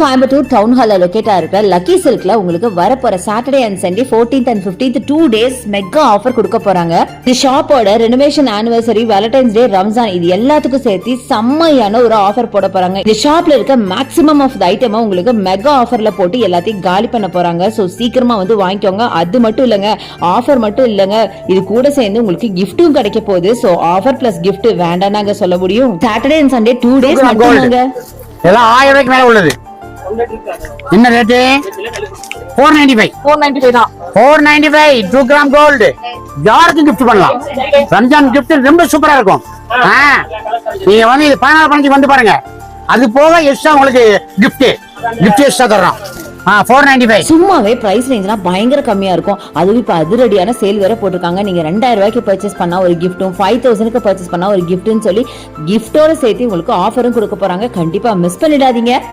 Coimbatore down ஹால்ல locate ஆயிருக்க lucky சில்க்ல உங்களுக்கு வரப்போற Saturday and Sunday 14th and 15th 2 days mega offer கொடுக்க போறாங்க. இந்த ஷாப்போட ரெனோவேஷன் ஆனிவர்சரி, வேலண்டைன்ஸ் டே, ரம்ஜான் இது எல்லாத்துக்கும் சேர்த்து செம்மையான ஒரு ஆஃபர் போட போறாங்க. இந்த ஷாப்ல இருக்க மேக்ஸிமம் ஆஃப் தி ஐட்டம் உங்களுக்கு மெகா ஆஃபர்ல போட்டு எல்லாத்தையும் காலி பண்ண போறாங்க. சோ சீக்கிரமா வந்து வாங்கிக்கோங்க. அது மட்டும் இல்லங்க, ஆஃபர் மட்டும் இல்லங்க, இது கூட சேர்ந்து உங்களுக்கு கிஃப்ட்டும் கிடைக்க போகுது. சோ ஆஃபர் பிளஸ் கிஃப்ட் வேண்டாம்னாங்க சொல்ல முடியும். சாட்டர்டே அண்ட் சண்டே 2 days மட்டும்தாங்க. எல்லாம் 1000 ரூபாய்க்கு மேல உள்ளது. என்ன ரேட்? 495 தான். 495 2 கிராம் கோல்டு. யாருக்கு gift பண்ணலாம்? ரம்ஜான் gift ரொம்ப சூப்பரா இருக்கும். நீங்க வந்து 14 வந்து பாருங்க. அது போக எக்ஸ்ட்ரா உங்களுக்கு gift எக்ஸ்ட்ரா தரோம். 495. சும்மாவே பிரைஸ் ரேஞ்ச்லாம் பயங்கர கம்மியா இருக்கும். அதுவும் இப்ப அதிரடியான சேல் வேற போட்டிருக்காங்க. நீங்க 2000 ரூபாய்க்கு பர்ச்சேஸ் பண்ணா ஒரு கிஃப்ட்டும், 5000க்கு பர்ச்சேஸ் பண்ணா ஒரு கிஃப்ட்னு சொல்லி கிஃப்டோட சேர்த்து உங்களுக்கு ஆஃபரும் கொடுக்க போறாங்க. கண்டிப்பா மிஸ் பண்ணிடாதீங்க.